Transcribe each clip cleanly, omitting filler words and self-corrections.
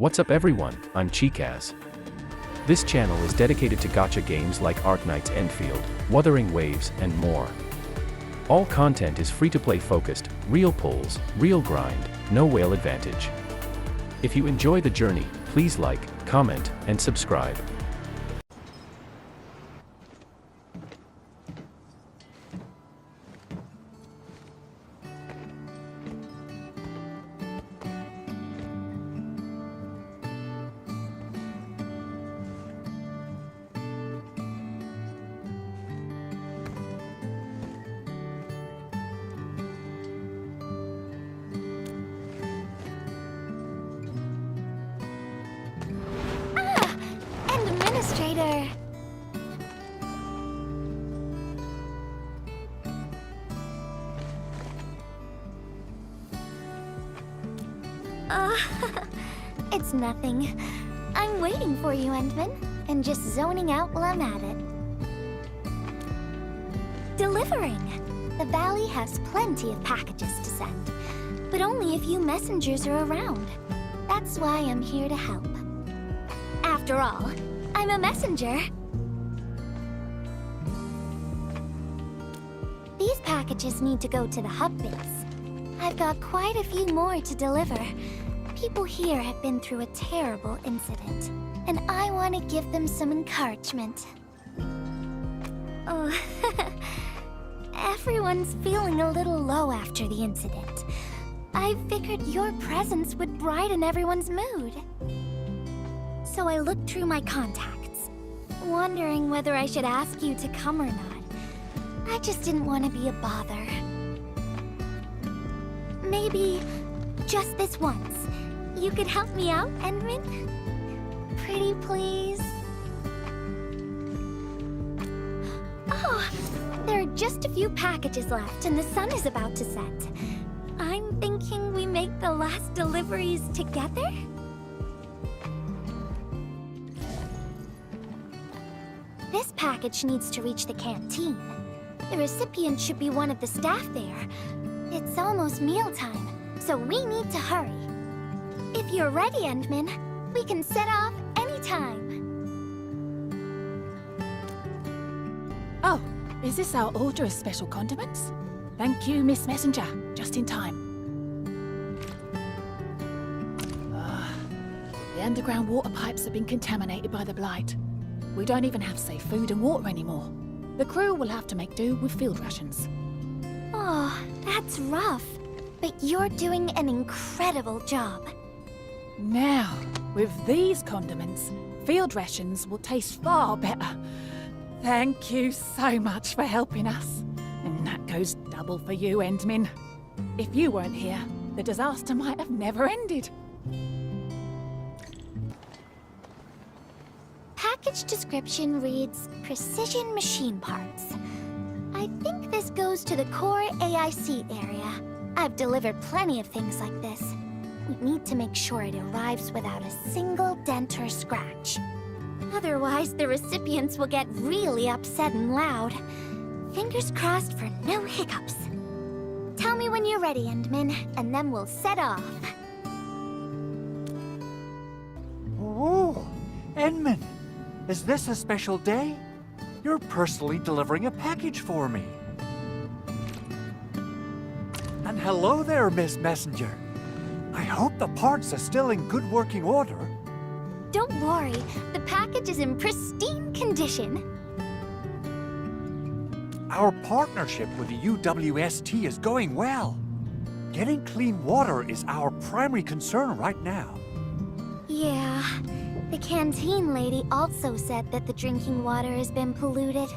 What's up everyone, I'm Chikaz. This channel is dedicated to gacha games like Arknights Endfield, Wuthering Waves, and more. All content is free-to-play focused, real pulls, real grind, no whale advantage. If you enjoy the journey, please like, comment, and subscribe. Administrator. It's nothing. I'm waiting for you, Endman, and just zoning out while I'm at it. Delivering. The valley has plenty of packages to send, but only a few messengers are around. That's why I'm here to help. After all, I'm a messenger. These packages need to go to the hub base. I've got quite a few more to deliver. People here have been through a terrible incident, and I want to give them some encouragement. Oh, everyone's feeling a little low after the incident. I figured your presence would brighten everyone's mood. So I looked through my contacts, wondering whether I should ask you to come or not. I just didn't want to be a bother. Maybe just this once, you could help me out, Endman? Pretty please? Oh, there are just a few packages left and the sun is about to set. I'm thinking we make the last deliveries together? This package needs to reach the canteen. The recipient should be one of the staff there. It's almost mealtime, so we need to hurry. If you're ready, Endman, we can set off anytime. Oh, is this our order of special condiments? Thank you, Miss Messenger. Just in time. The underground water pipes have been contaminated by the blight. We don't even have safe food and water anymore. The crew will have to make do with field rations. Oh, that's rough. But you're doing an incredible job. Now, with these condiments, field rations will taste far better. Thank you so much for helping us. And that goes double for you, Endman. If you weren't here, the disaster might have never ended. Package description reads, Precision Machine Parts. I think this goes to the core AIC area. I've delivered plenty of things like this. We need to make sure it arrives without a single dent or scratch. Otherwise, the recipients will get really upset and loud. Fingers crossed for no hiccups. Tell me when you're ready, Endman, and then we'll set off. Oh, Endman, is this a special day? You're personally delivering a package for me. And hello there, Miss Messenger. I hope the parts are still in good working order. Don't worry, the package is in pristine condition. Our partnership with the UWST is going well. Getting clean water is our primary concern right now. Yeah, the canteen lady also said that the drinking water has been polluted.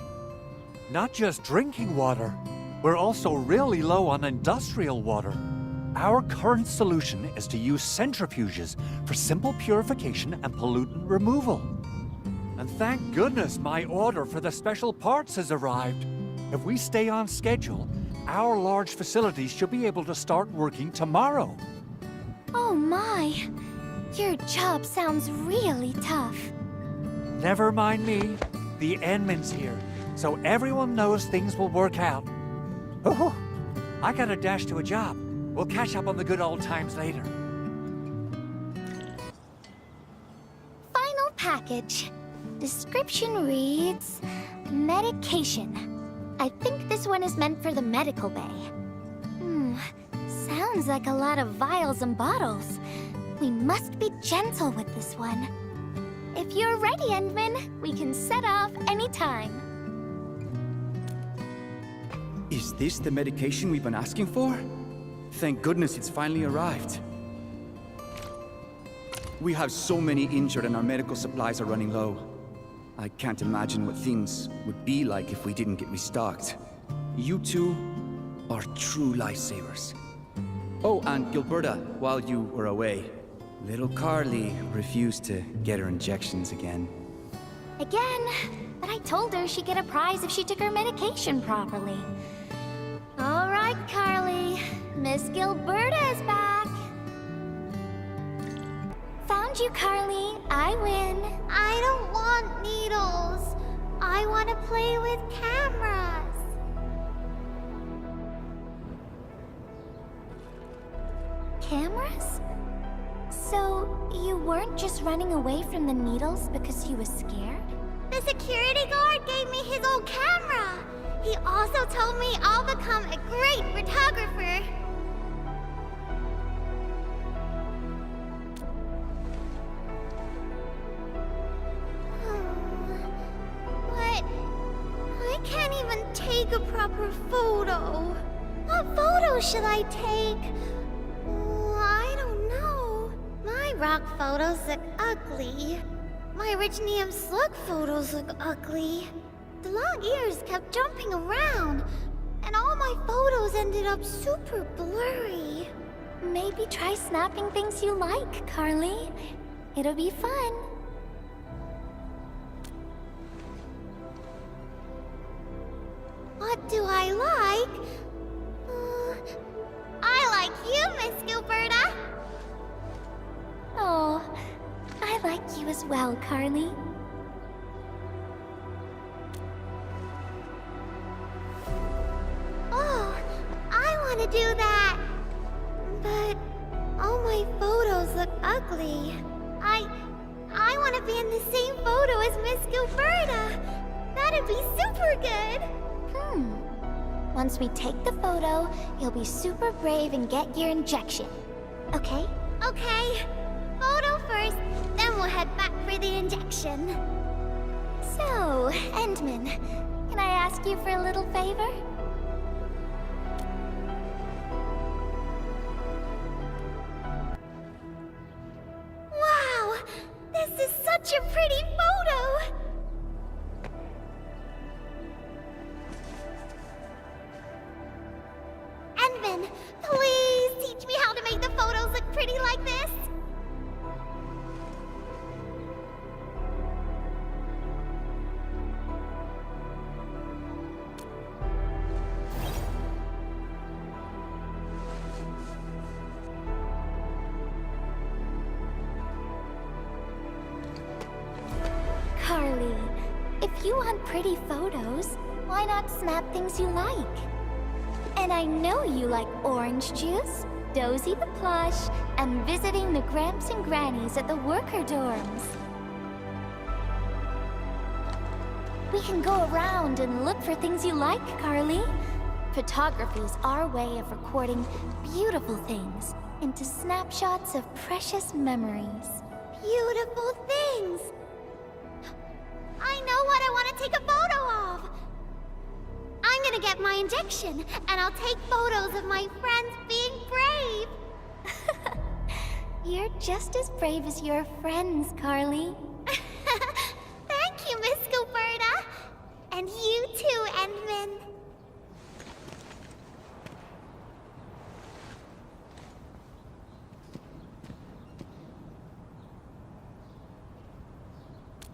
Not just drinking water, we're also really low on industrial water. Our current solution is to use centrifuges for simple purification and pollutant removal. And thank goodness my order for the special parts has arrived. If we stay on schedule, our large facilities should be able to start working tomorrow. Oh my! Your job sounds really tough. Never mind me. The Endman's here, so everyone knows things will work out. Oh, I gotta dash to a job. We'll catch up on the good old times later. package. Description reads, medication. I think this one is meant for the medical bay. Sounds like a lot of vials and bottles. We must be gentle with this one. If you're ready, Endman, we can set off anytime. Is this the medication we've been asking for? Thank goodness it's finally arrived. We have so many injured and our medical supplies are running low. I can't imagine what things would be like if we didn't get restocked. You two are true lifesavers. Oh, and Gilberta, while you were away, little Carly refused to get her injections again. Again, but I told her she'd get a prize if she took her medication properly. All right, Carly. Miss Gilberta is back. Found you, Carly. I win. I don't want needles. I want to play with cameras. Cameras? So, you weren't just running away from the needles because you were scared? The security guard gave me his old camera. He also told me I'll become a great photographer. But I can't even take a proper photo. What photo should I take? I don't know. My rock photos look ugly. My rich Neum slug photos look ugly. The long ears kept jumping around, and all my photos ended up super blurry. Maybe try snapping things you like, Carly. It'll be fun. What do I like? I like you, Miss Gilberta. Oh, I like you as well, Carly. Oh, I want to do that. But all my photos look ugly. I want to be in the same photo as Miss Gilberta. That'd be super good. Once we take the photo, you'll be super brave and get your injection. Okay? Okay. Photo first, then we'll head back for the injection. So, Endman, can I ask you for a little favor? Wow! This is such a pretty photo! Endman, please teach me how to make the photos look pretty like this! Carly, if you want pretty photos, why not snap things you like? And I know you like orange juice, Dozy the plush, and visiting the Gramps and Grannies at the worker dorms. We can go around and look for things you like, Carly. Photography is our way of recording beautiful things into snapshots of precious memories. Beautiful things! I know what I want to take a photo of! I'm gonna get my injection, and I'll take photos of my friends being brave! You're just as brave as your friends, Carly. Thank you, Miss Gilberta! And you too, Endman.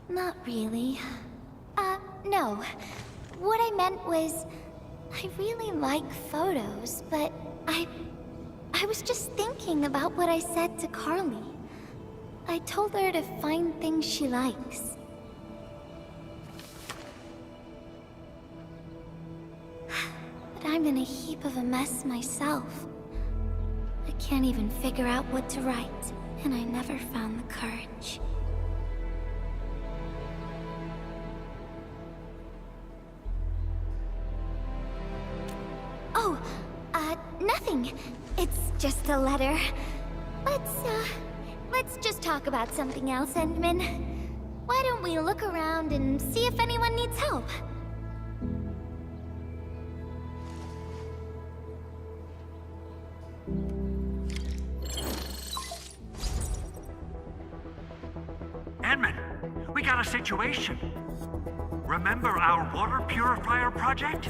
Not really. No. What I meant was, I really like photos, but I was just thinking about what I said to Carly. I told her to find things she likes. But I'm in a heap of a mess myself. I can't even figure out what to write, and I never found the courage. Oh, nothing. It's just a letter. Let's just talk about something else, Endman. Why don't we look around and see if anyone needs help? Edmund, we got a situation. Remember our water purifier project?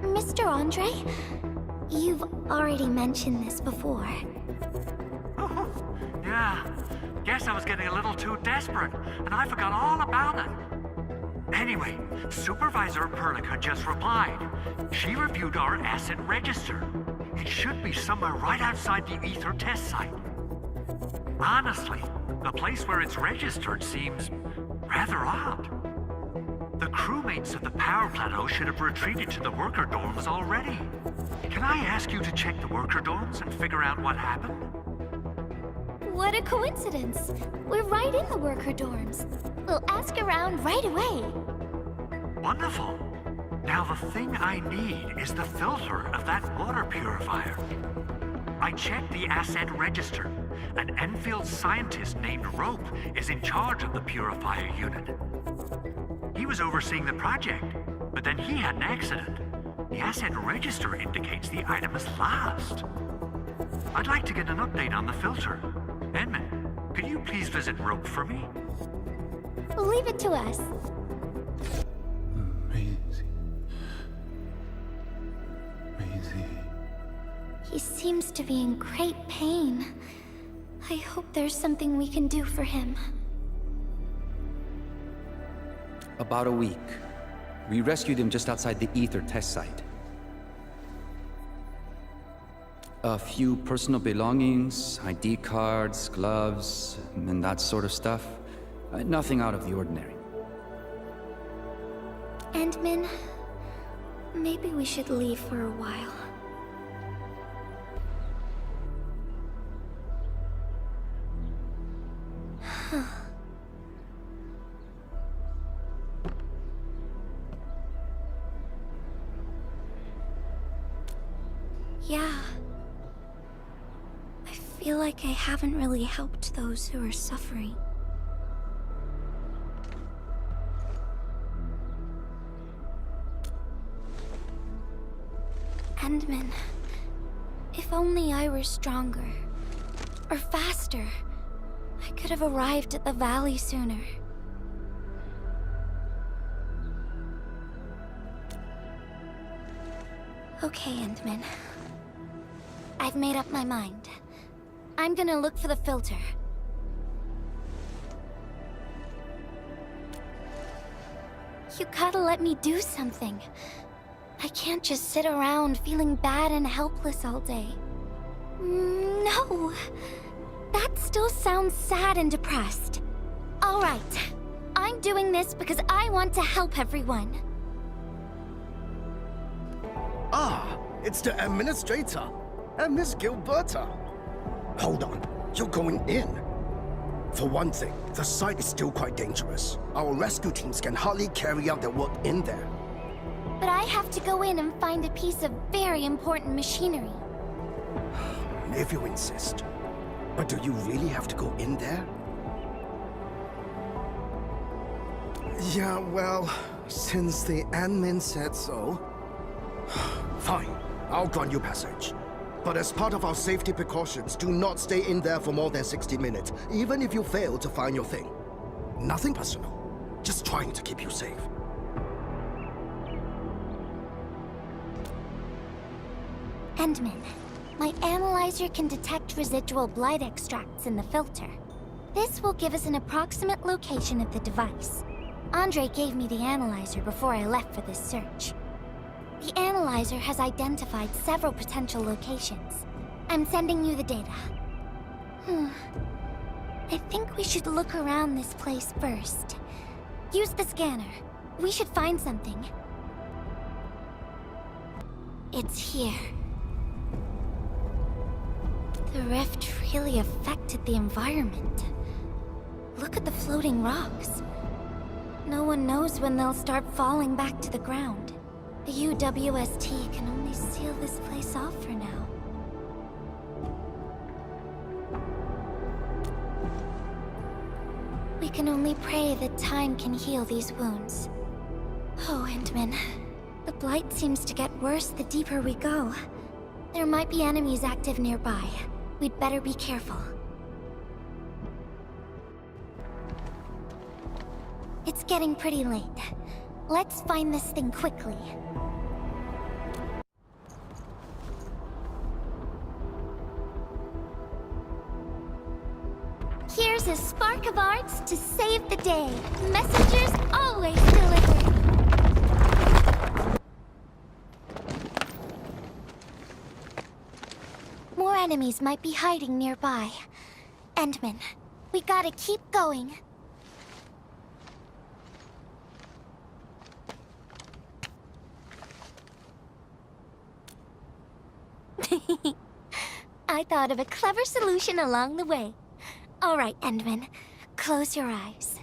Mr. Andre, you've already mentioned this before. Oh, yeah. Guess I was getting a little too desperate, and I forgot all about it. Anyway, Supervisor Perlica just replied. She reviewed our asset register. It should be somewhere right outside the Ether test site. Honestly, the place where it's registered seems rather odd. The crewmates of the power plateau should have retreated to the worker dorms already. Can I ask you to check the worker dorms and figure out what happened? What a coincidence. We're right in the worker dorms. We'll ask around right away. Wonderful. Now the thing I need is the filter of that water purifier. I checked the asset register. An Enfield scientist named Rope is in charge of the purifier unit. He was overseeing the project, but then he had an accident. The asset register indicates the item is lost. I'd like to get an update on the filter. Edmund, could you please visit Rope for me? Leave it to us. Maisie. He seems to be in great pain. I hope there's something we can do for him. About a week. We rescued him just outside the Ether test site. A few personal belongings, ID cards, gloves, and that sort of stuff. Nothing out of the ordinary. Endman, maybe we should leave for a while. Yeah. I feel like I haven't really helped those who are suffering. Endman, if only I were stronger, or faster, I could have arrived at the valley sooner. Okay, Endman. I've made up my mind. I'm gonna look for the filter. You gotta let me do something. I can't just sit around feeling bad and helpless all day. No. That still sounds sad and depressed. All right. I'm doing this because I want to help everyone. Ah, it's the administrator. And Miss Gilberta. Hold on, you're going in. For one thing, the site is still quite dangerous. Our rescue teams can hardly carry out their work in there. But I have to go in and find a piece of very important machinery. If you insist. But do you really have to go in there? Yeah, well, since the admin said so... Fine, I'll grant you passage. But as part of our safety precautions, do not stay in there for more than 60 minutes, even if you fail to find your thing. Nothing personal. Just trying to keep you safe. Endman, my analyzer can detect residual blight extracts in the filter. This will give us an approximate location of the device. Andre gave me the analyzer before I left for this search. The analyzer has identified several potential locations. I'm sending you the data. I think we should look around this place first. Use the scanner. We should find something. It's here. The rift really affected the environment. Look at the floating rocks. No one knows when they'll start falling back to the ground. The UWST can only they seal this place off for now. We can only pray that time can heal these wounds. Oh, Endman. The blight seems to get worse the deeper we go. There might be enemies active nearby. We'd better be careful. It's getting pretty late. Let's find this thing quickly. Here's a spark of arts to save the day. Messengers always deliver. More enemies might be hiding nearby. Endman, we gotta keep going. I thought of a clever solution along the way. All right, Endman, close your eyes.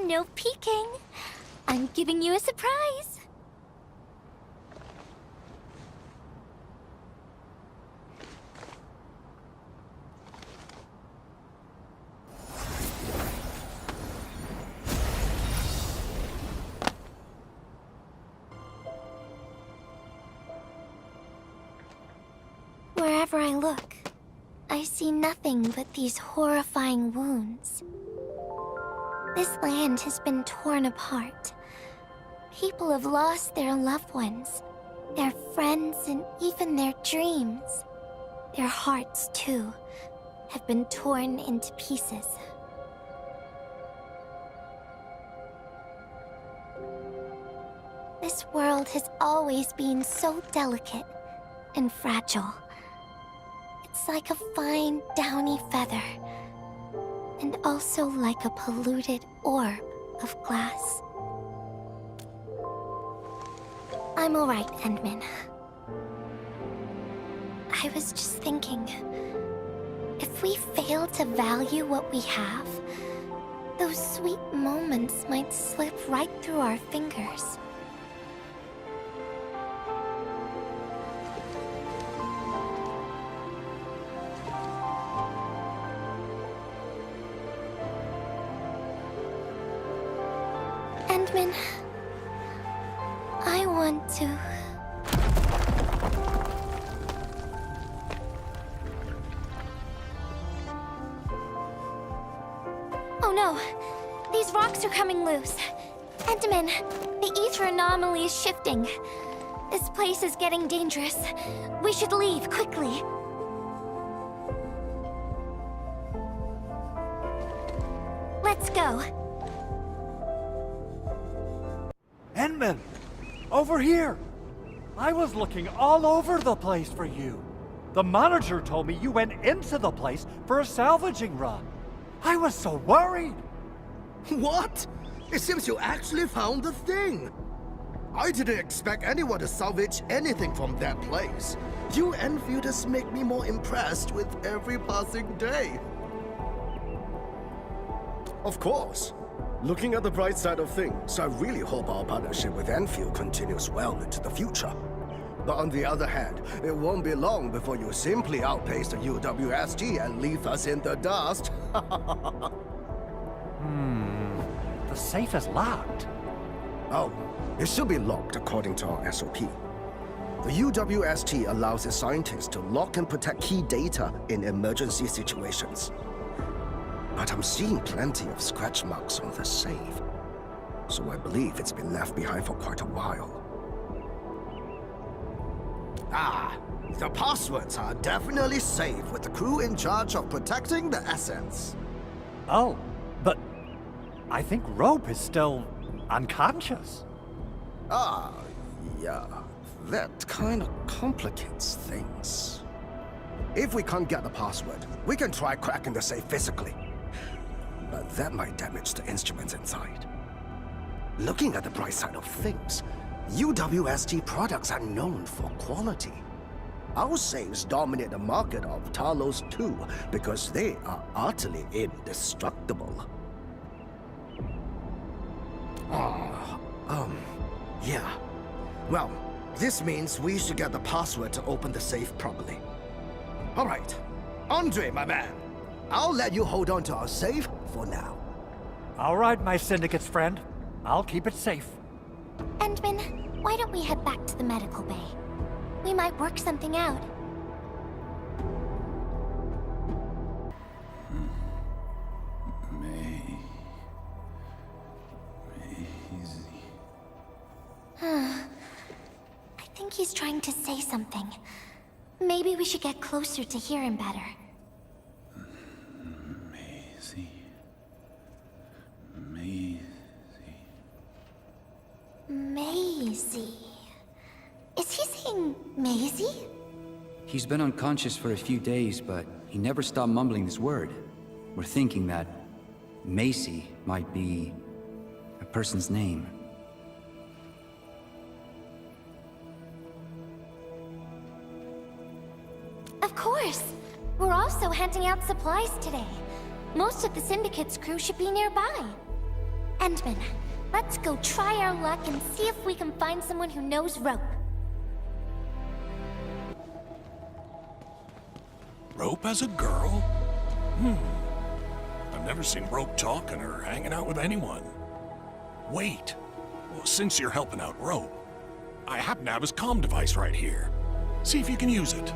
No peeking. I'm giving you a surprise. Wherever I look, I see nothing but these horrifying wounds. This land has been torn apart. People have lost their loved ones, their friends, and even their dreams. Their hearts, too, have been torn into pieces. This world has always been so delicate and fragile. It's like a fine, downy feather, and also like a polluted orb of glass. I'm all right, Endman. I was just thinking, if we fail to value what we have, those sweet moments might slip right through our fingers. Endman, I want to... Oh no! These rocks are coming loose. Endman, the ether anomaly is shifting. This place is getting dangerous. We should leave quickly. Let's go. Endman! Over here! I was looking all over the place for you. The manager told me you went into the place for a salvaging run. I was so worried! What? It seems you actually found the thing. I didn't expect anyone to salvage anything from that place. You Enfielders make me more impressed with every passing day. Of course. Looking at the bright side of things, I really hope our partnership with Enfield continues well into the future. But on the other hand, it won't be long before you simply outpace the UWST and leave us in the dust. The safe is locked. Oh, it should be locked according to our SOP. The UWST allows its scientists to lock and protect key data in emergency situations. But I'm seeing plenty of scratch marks on the safe, so I believe it's been left behind for quite a while. Ah, the passwords are definitely safe with the crew in charge of protecting the assets. Oh, but I think Rope is still unconscious. Ah, yeah, that kind of complicates things. If we can't get the password, we can try cracking the safe physically. But that might damage the instruments inside. Looking at the bright side of things, UWST products are known for quality. Our safes dominate the market of Talos too, because they are utterly indestructible. Yeah. Well, this means we should get the password to open the safe properly. All right. Andre, my man. I'll let you hold on to our safe for now. All right, my syndicate's friend. I'll keep it safe. Endman, why don't we head back to the medical bay? We might work something out. I think he's trying to say something. Maybe we should get closer to hear him better. Maisie. Is he saying Maisie? He's been unconscious for a few days, but he never stopped mumbling this word. We're thinking that Macy might be a person's name. Of course. We're also handing out supplies today. Most of the Syndicate's crew should be nearby. Endman, let's go try our luck and see if we can find someone who knows rope. Rope as a girl? I've never seen Rope talking or hanging out with anyone. Wait. Well, since you're helping out Rope, I happen to have his comm device right here. See if you can use it.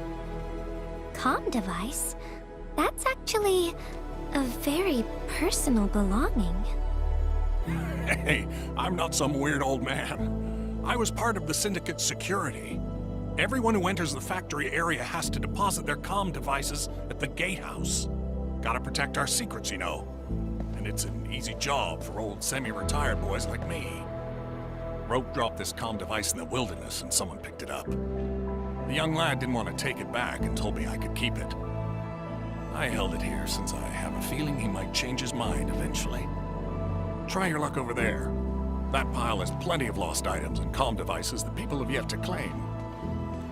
Comm device? That's actually a very personal belonging. Hey, I'm not some weird old man. I was part of the Syndicate's security. Everyone who enters the factory area has to deposit their comm devices at the gatehouse. Gotta protect our secrets, you know. And it's an easy job for old semi-retired boys like me. Rope dropped this comm device in the wilderness and someone picked it up. The young lad didn't want to take it back and told me I could keep it. I held it here since I have a feeling he might change his mind eventually. Try your luck over there. That pile has plenty of lost items and comm devices that people have yet to claim.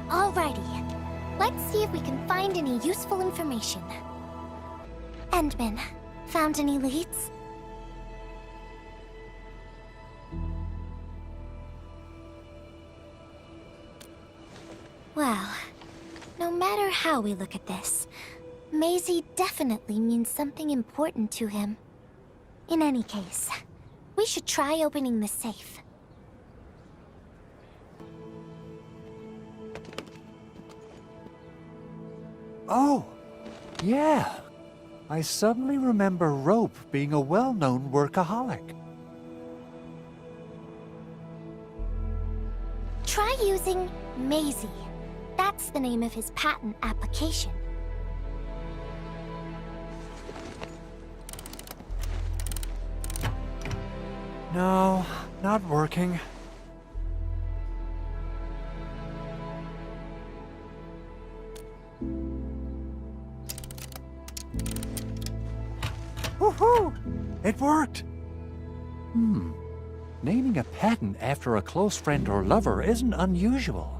Alrighty. Let's see if we can find any useful information. Endman, found any leads? Well, no matter how we look at this, Maisie definitely means something important to him. In any case, we should try opening the safe. Oh, yeah. I suddenly remember Rope being a well-known workaholic. Try using Maisie. That's the name of his patent application. No, not working. Woohoo! It worked! Naming a patent after a close friend or lover isn't unusual.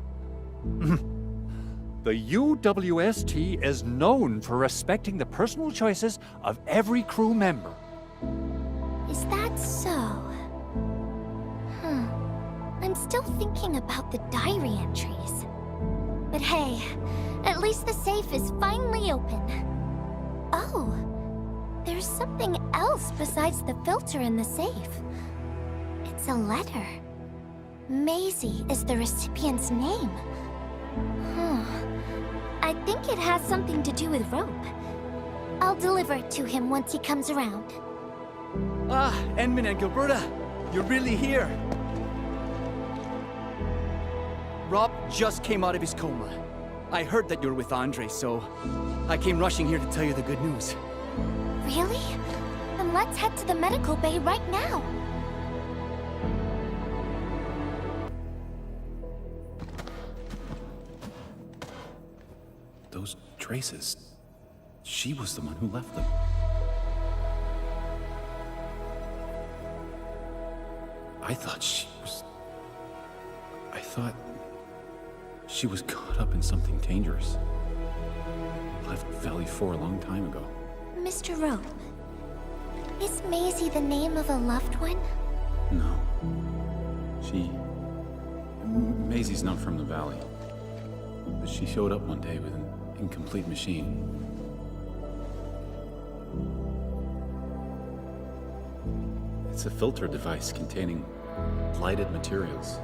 The UWST is known for respecting the personal choices of every crew member. Is that so? I'm still thinking about the diary entries. But hey, at least the safe is finally open. Oh, there's something else besides the filter in the safe. It's a letter. Maisie is the recipient's name. I think it has something to do with Rope. I'll deliver it to him once he comes around. Ah, Endman and Gilberta, you're really here. Rob just came out of his coma. I heard that you're with Andre, so I came rushing here to tell you the good news. Really? Then let's head to the medical bay right now. Those traces. She was the one who left them. I thought she was caught up in something dangerous. Left Valley 4 a long time ago. Mr. Rope, is Maisie the name of a loved one? No. Maisie's not from the valley. But she showed up one day with an incomplete machine. It's a filter device containing blighted materials.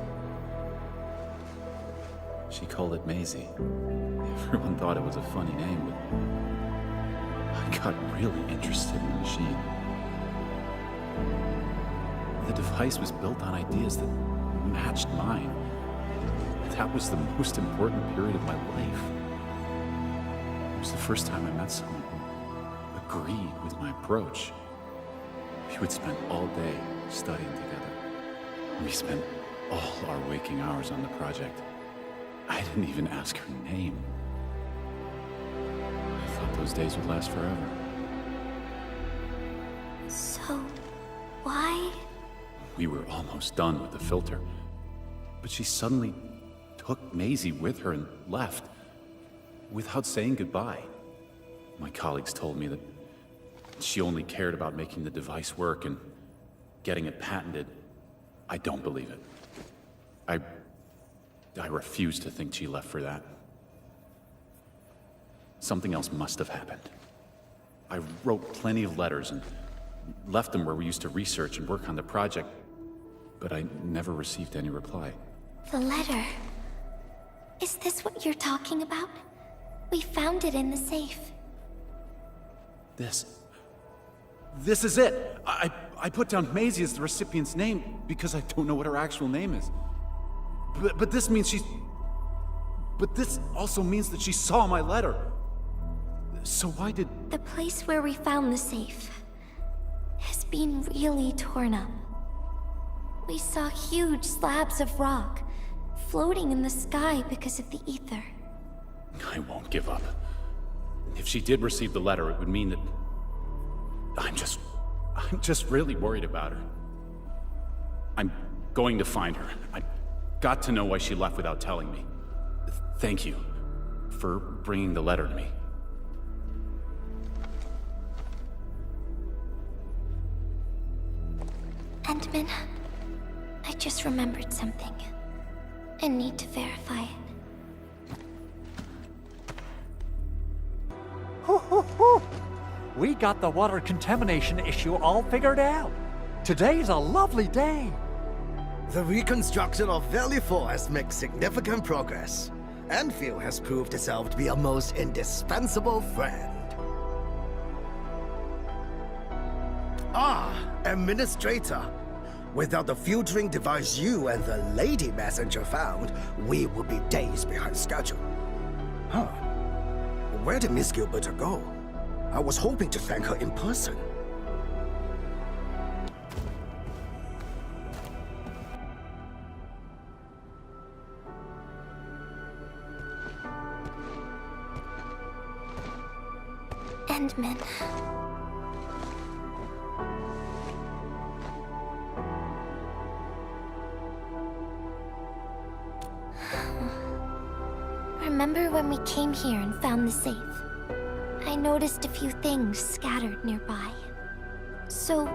She called it Maisie. Everyone thought it was a funny name, but I got really interested in the machine. The device was built on ideas that matched mine. That was the most important period of my life. It was the first time I met someone who agreed with my approach. We would spend all day studying together. We spent all our waking hours on the project. I didn't even ask her name. I thought those days would last forever. So, why? We were almost done with the filter, but she suddenly took Maisie with her and left, without saying goodbye. My colleagues told me that she only cared about making the device work and getting it patented. I don't believe it. I refuse to think she left for that. Something else must have happened. I wrote plenty of letters and left them where we used to research and work on the project, but I never received any reply. The letter. Is this what you're talking about? We found it in the safe. This is it! I put down Maisie as the recipient's name because I don't know what her actual name is. But this means But this also means that she saw my letter. So why did... The place where we found the safe has been really torn up. We saw huge slabs of rock floating in the sky because of the ether. I won't give up. If she did receive the letter, it would mean that... I'm just really worried about her. I'm going to find her. I got to know why she left without telling me. Thank you for bringing the letter to me. Endman, I just remembered something. I need to verify it. We got the water contamination issue all figured out. Today's a lovely day. The reconstruction of Valley 4 has made significant progress. Endfield has proved itself to be a most indispensable friend. Administrator. Without the filtering device you and the lady messenger found, we would be days behind schedule. Where did Miss Gilberta go? I was hoping to thank her in person. Endman. Remember when we came here and found the safe? I noticed a few things scattered nearby. So,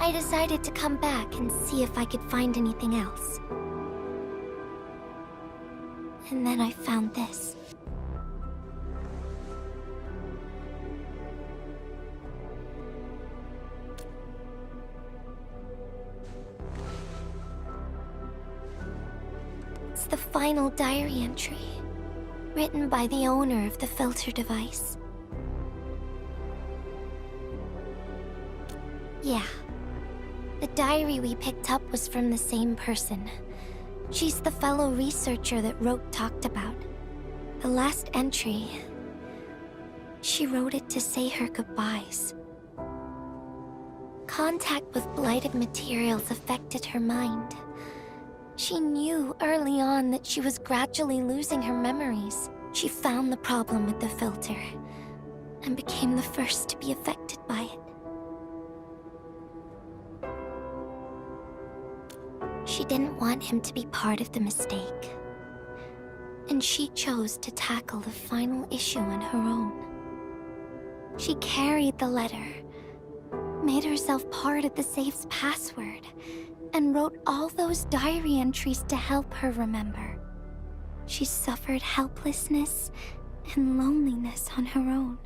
I decided to come back and see if I could find anything else. And then I found this. It's the final diary entry, written by the owner of the filter device. Yeah. The diary we picked up was from the same person. She's the fellow researcher that Rote talked about. The last entry... she wrote it to say her goodbyes. Contact with blighted materials affected her mind. She knew early on that she was gradually losing her memories. She found the problem with the filter, and became the first to be affected by it. She didn't want him to be part of the mistake. And she chose to tackle the final issue on her own. She carried the letter, made herself part of the safe's password and wrote all those diary entries to help her remember. She suffered helplessness and loneliness on her own.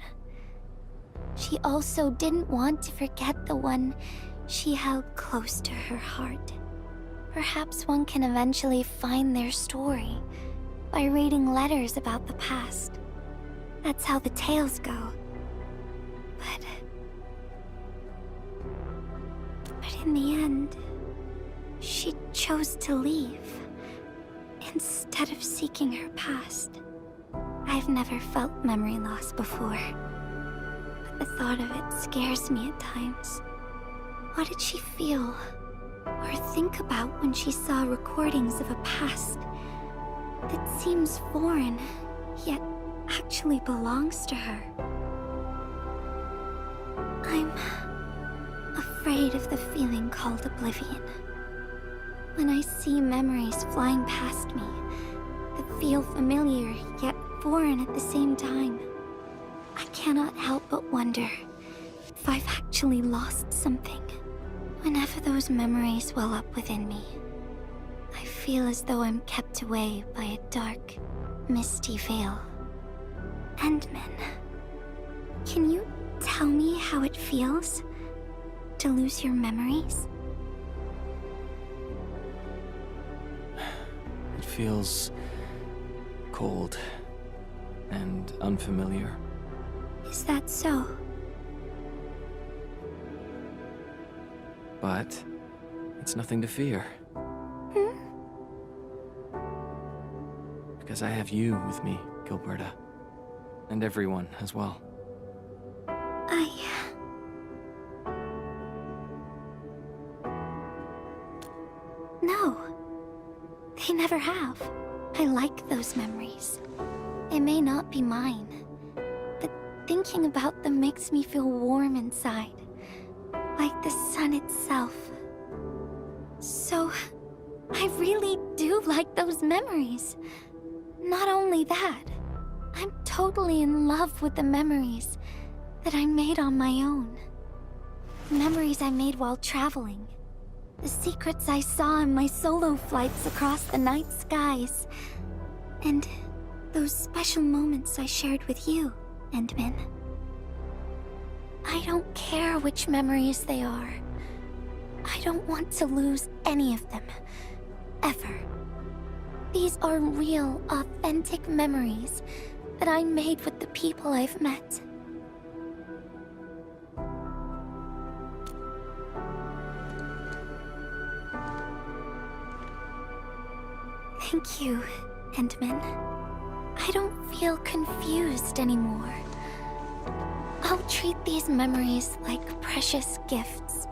She also didn't want to forget the one she held close to her heart. Perhaps one can eventually find their story by reading letters about the past. That's how the tales go. But in the end, she chose to leave instead of seeking her past. I've never felt memory loss before, but the thought of it scares me at times. What did she feel or think about when she saw recordings of a past that seems foreign, yet actually belongs to her? I'm afraid of the feeling called oblivion. When I see memories flying past me that feel familiar yet foreign at the same time, I cannot help but wonder if I've actually lost something. Whenever those memories well up within me, I feel as though I'm kept away by a dark, misty veil. Endman, can you tell me how it feels to lose your memories? It feels cold and unfamiliar. Is that so? But it's nothing to fear. Because I have you with me, Gilberta. And everyone as well. No. They never have. I like those memories. They may not be mine, but thinking about them makes me feel warm inside. Like the sun itself. So, I really do like those memories. Not only that, I'm totally in love with the memories that I made on my own. Memories I made while traveling. The secrets I saw in my solo flights across the night skies. And those special moments I shared with you, Endman. I don't care which memories they are. I don't want to lose any of them. Ever. These are real, authentic memories that I made with the people I've met. Thank you, Endman. I don't feel confused anymore. I'll treat these memories like precious gifts.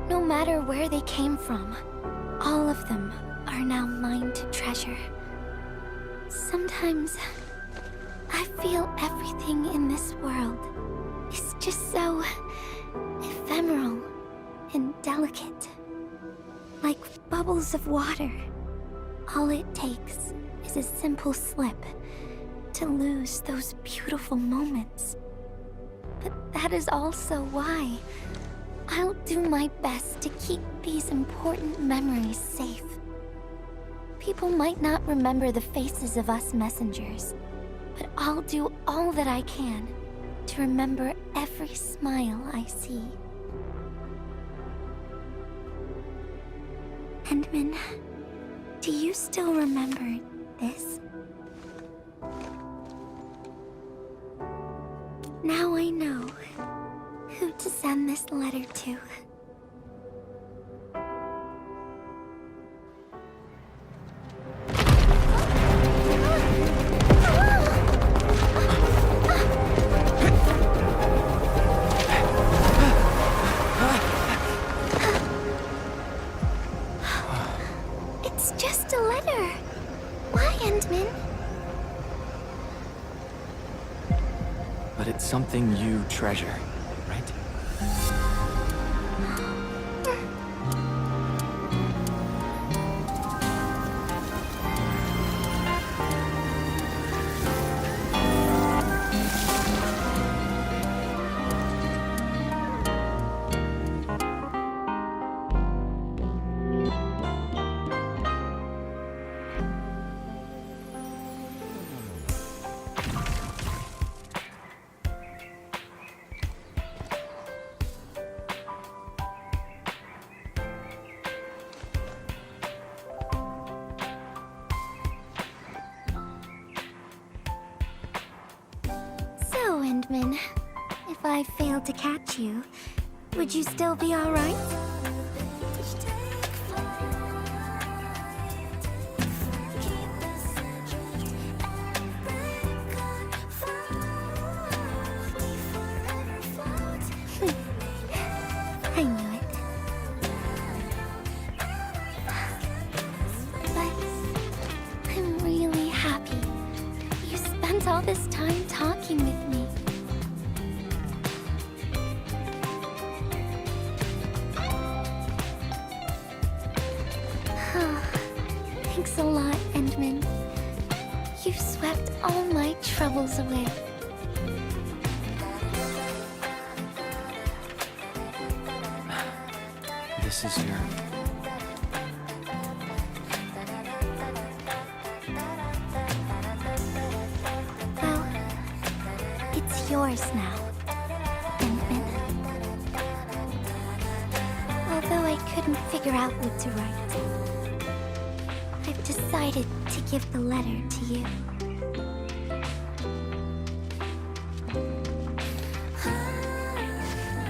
No matter where they came from, all of them are now mine to treasure. Sometimes, I feel everything in this world is just so ephemeral and delicate. Like bubbles of water. All it takes is a simple slip to lose those beautiful moments. But that is also why I'll do my best to keep these important memories safe. People might not remember the faces of us messengers, but I'll do all that I can to remember every smile I see. Endman, do you still remember this? Now I know who to send this letter to. It's just a letter. Why, Endman? But it's something you treasure, right? Endman. If I failed to catch you, would you still be alright? I knew it. But I'm really happy. You spent all this time talking with me. Thanks a lot, Endman. You've swept all my troubles away. This is your... Well, it's yours now, Endman. Although I couldn't figure out what to write, I've decided to give the letter to you.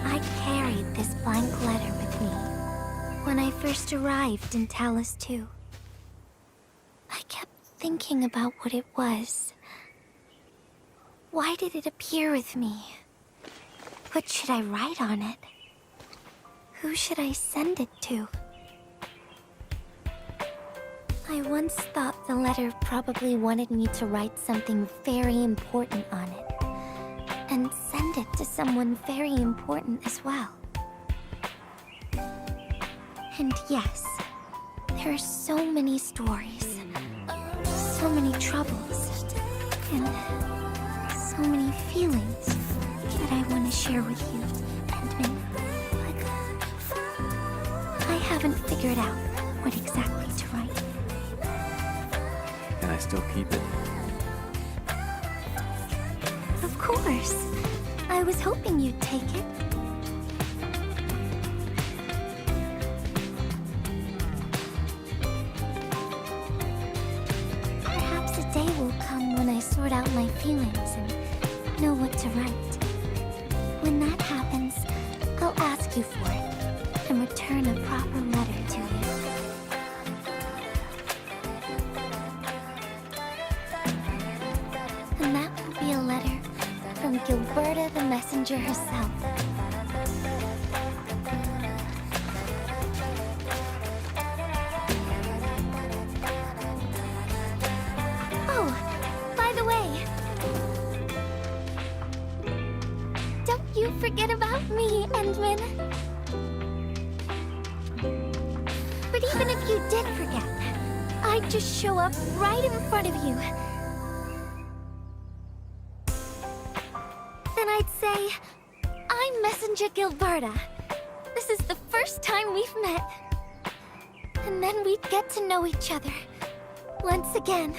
I carried this blank letter with me when I first arrived in Talus 2. I kept thinking about what it was. Why did it appear with me? What should I write on it? Who should I send it to? I once thought the letter probably wanted me to write something very important on it, and send it to someone very important as well. And yes, there are so many stories, so many troubles, and so many feelings that I want to share with you, Endman. But I haven't figured out what exactly to write. Can I still keep it? Of course. I was hoping you'd take it. Perhaps a day will come when I sort out my feelings and know what to write. When that happens, I'll ask you for it and return a proper letter to you. And that will be a letter from Gilberta the Messenger herself. Oh, by the way, don't you forget about me, Endman. But even if you did forget, I'd just show up right in front of you. Then I'd say, I'm Messenger Gilberta. This is the first time we've met. And then we'd get to know each other once again.